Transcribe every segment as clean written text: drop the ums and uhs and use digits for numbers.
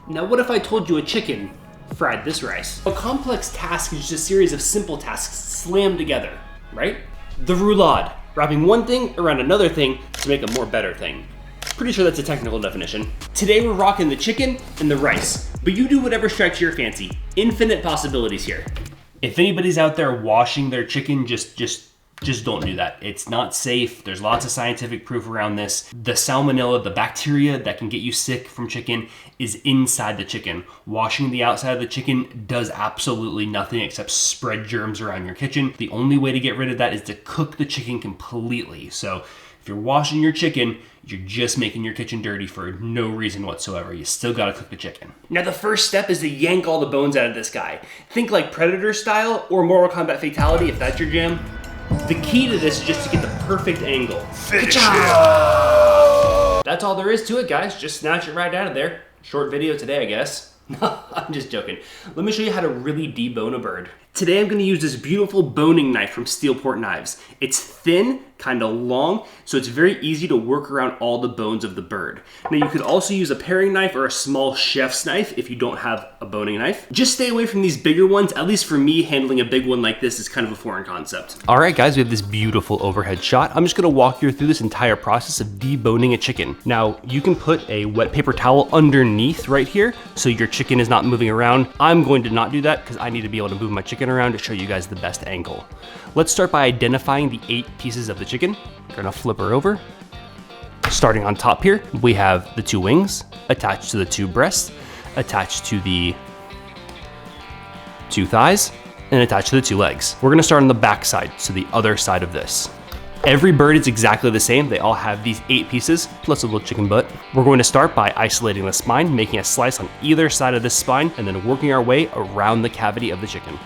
Now what if I told you a chicken fried this rice? A complex task is just a series of simple tasks slammed together, right? The roulade, wrapping one thing around another thing to make a more better thing. Pretty sure that's a technical definition. Today we're rocking the chicken and the rice, but you do whatever strikes your fancy. Infinite possibilities here. If anybody's out there washing their chicken, just don't do that. It's not safe. There's lots of scientific proof around this. The salmonella, the bacteria that can get you sick from chicken, is inside the chicken. Washing the outside of the chicken does absolutely nothing except spread germs around your kitchen. The only way to get rid of that is to cook the chicken completely. So if you're washing your chicken, you're just making your kitchen dirty for no reason whatsoever. You still gotta cook the chicken. Now the first step is to yank all the bones out of this guy. Think like Predator style or Mortal Kombat Fatality if that's your jam. The key to this is just to get the perfect angle. Finish it. That's all there is to it, guys. Just snatch it right out of there. Short video today, I guess. I'm just joking. Let me show you how to really debone a bird. Today I'm gonna use this beautiful boning knife from Steelport Knives. It's thin, kind of long, so it's very easy to work around all the bones of the bird. Now you could also use a paring knife or a small chef's knife if you don't have a boning knife. Just stay away from these bigger ones. At least for me, handling a big one like this is kind of a foreign concept. All right, guys, we have this beautiful overhead shot. I'm just gonna walk you through this entire process of deboning a chicken. Now, you can put a wet paper towel underneath right here so your chicken is not moving around. I'm going to not do that because I need to be able to move my chicken around to show you guys the best angle. Let's start by identifying the 8 pieces of the chicken. We're gonna flip her over. Starting on top here, we have the 2 wings attached to the 2 breasts, attached to the 2 thighs, and attached to the 2 legs. We're gonna start on the back side, so the other side of this. Every bird is exactly the same. They all have these 8 pieces, plus a little chicken butt. We're going to start by isolating the spine, making a slice on either side of this spine, and then working our way around the cavity of the chicken.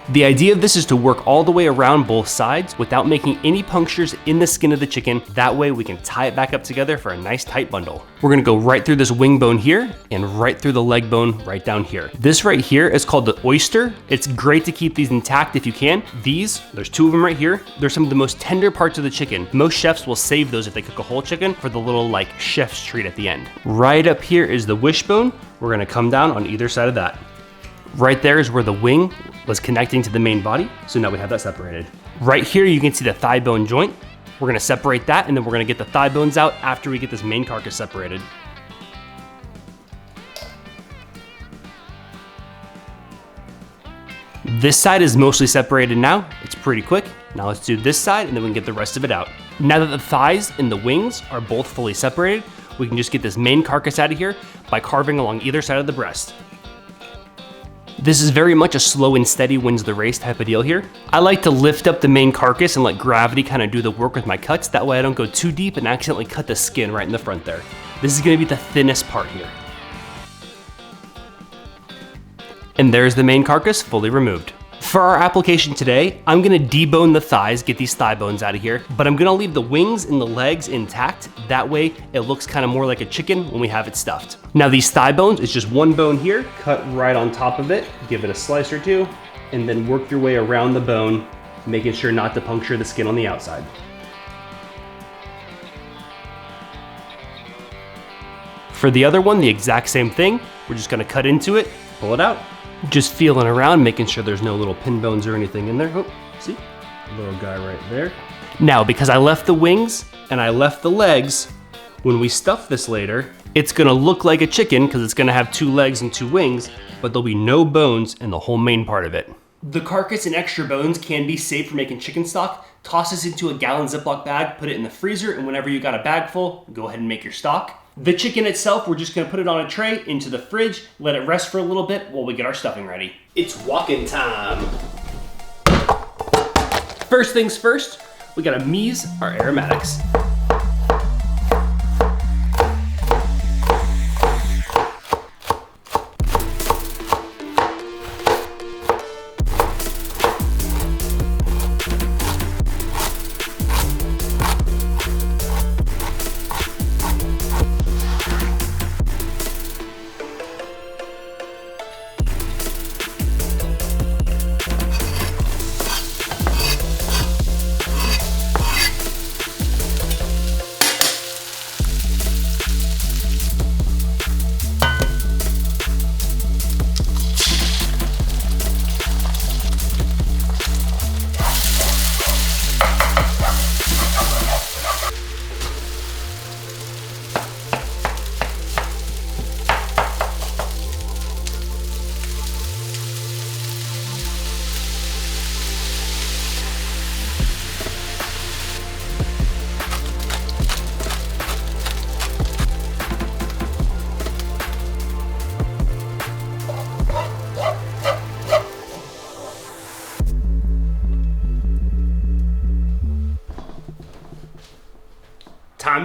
The idea of this is to work all the way around both sides without making any punctures in the skin of the chicken. That way we can tie it back up together for a nice tight bundle. We're gonna go right through this wing bone here and right through the leg bone right down here. This right here is called the oyster. It's great to keep these intact if you can. These, there's 2 of them right here. They're some of the most tender parts of the chicken. Most chefs will save those if they cook a whole chicken for the little like chef's treat at the end. Right up here is the wishbone. We're gonna come down on either side of that. Right there is where the wing was connecting to the main body, so now we have that separated. Right here you can see the thigh bone joint. We're gonna separate that and then we're gonna get the thigh bones out after we get this main carcass separated. This side is mostly separated now. It's pretty quick. Now let's do this side and then we can get the rest of it out. Now that the thighs and the wings are both fully separated, we can just get this main carcass out of here by carving along either side of the breast. This is very much a slow and steady wins the race type of deal here. I like to lift up the main carcass and let gravity kind of do the work with my cuts. That way I don't go too deep and accidentally cut the skin right in the front there. This is gonna be the thinnest part here. And there's the main carcass fully removed. For our application today, I'm gonna debone the thighs, get these thigh bones out of here, but I'm gonna leave the wings and the legs intact. That way it looks kind of more like a chicken when we have it stuffed. Now these thigh bones is just one bone here, cut right on top of it, give it a slice or 2, and then work your way around the bone, making sure not to puncture the skin on the outside. For the other one, the exact same thing. We're just gonna cut into it, pull it out. Just feeling around, making sure there's no little pin bones or anything in there. Oh, see? A little guy right there. Now, because I left the wings and I left the legs, when we stuff this later, it's gonna look like a chicken because it's gonna have 2 legs and 2 wings, but there'll be no bones in the whole main part of it. The carcass and extra bones can be saved for making chicken stock. Toss this into a gallon Ziploc bag, put it in the freezer, and whenever you got a bag full, go ahead and make your stock. The chicken itself, we're just gonna put it on a tray into the fridge, let it rest for a little bit while we get our stuffing ready. It's walking time. First things first, we gotta mise our aromatics.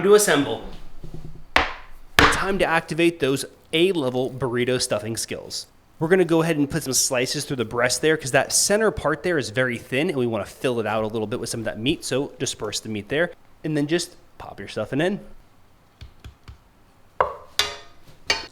to assemble. Time to activate those A-level burrito stuffing skills. We're gonna go ahead and put some slices through the breast there because that center part there is very thin and we wanna fill it out a little bit with some of that meat, so disperse the meat there and then just pop your stuffing in.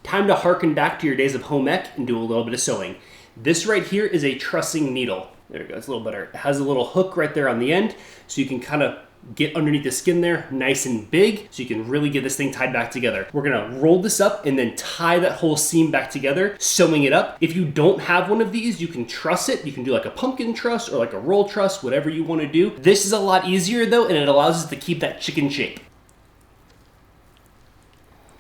Time to harken back to your days of home ec and do a little bit of sewing. This right here is a trussing needle. There we go, it's a little better. It has a little hook right there on the end, so you can kind of get underneath the skin there, nice and big, so you can really get this thing tied back together. We're gonna roll this up and then tie that whole seam back together, sewing it up. If you don't have one of these, you can truss it. You can do like a pumpkin truss or like a roll truss, whatever you wanna do. This is a lot easier though, and it allows us to keep that chicken shape.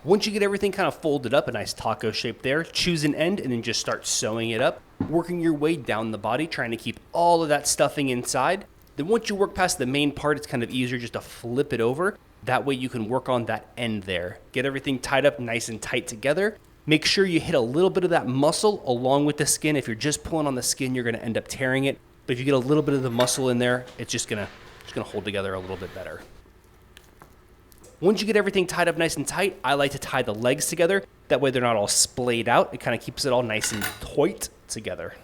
Once you get everything kind of folded up, a nice taco shape there, choose an end and then just start sewing it up, working your way down the body, trying to keep all of that stuffing inside. Then once you work past the main part, it's kind of easier just to flip it over. That way you can work on that end there. Get everything tied up nice and tight together. Make sure you hit a little bit of that muscle along with the skin. If you're just pulling on the skin, you're gonna end up tearing it. But if you get a little bit of the muscle in there, it's just gonna hold together a little bit better. Once you get everything tied up nice and tight, I like to tie the legs together. That way they're not all splayed out. It kind of keeps it all nice and tight together.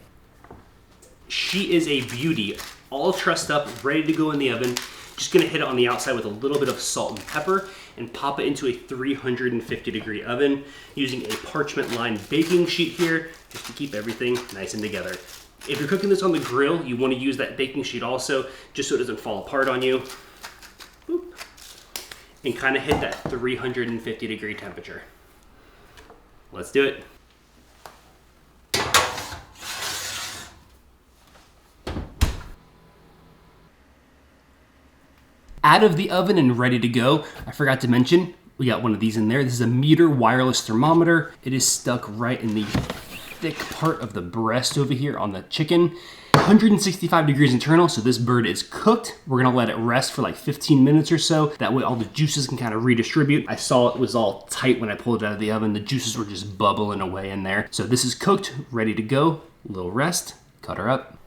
She is a beauty, all trussed up, ready to go in the oven. Just gonna hit it on the outside with a little bit of salt and pepper and pop it into a 350-degree oven using a parchment-lined baking sheet here just to keep everything nice and together. If you're cooking this on the grill, you wanna use that baking sheet also just so it doesn't fall apart on you. Boop. And kind of hit that 350-degree temperature. Let's do it. Out of the oven and ready to go. I forgot to mention, we got one of these in there. This is a meter wireless thermometer. It is stuck right in the thick part of the breast over here on the chicken. 165 degrees internal, so this bird is cooked. We're gonna let it rest for like 15 minutes or so. That way all the juices can kind of redistribute. I saw it was all tight when I pulled it out of the oven. The juices were just bubbling away in there. So this is cooked, ready to go. A little rest, cut her up.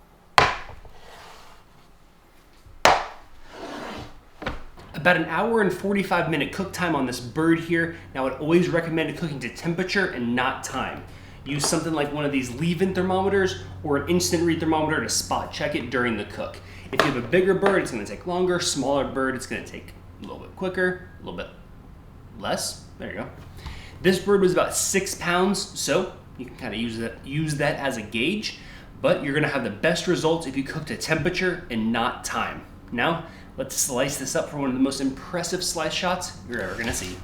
About an hour and 45-minute cook time on this bird here. Now I'd always recommend cooking to temperature and not time. Use something like one of these leave-in thermometers or an instant read thermometer to spot check it during the cook. If you have a bigger bird, it's gonna take longer. Smaller bird, it's gonna take a little bit quicker, a little bit less. There you go. This bird was about 6 pounds, so you can kind of use that as a gauge, but you're gonna have the best results if you cook to temperature and not time. Now, let's slice this up for one of the most impressive slice shots you're ever gonna see.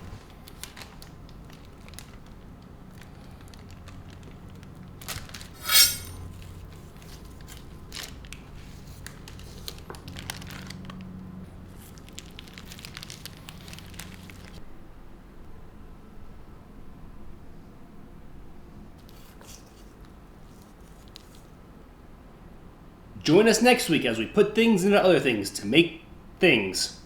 Join us next week as we put things into other things to make things.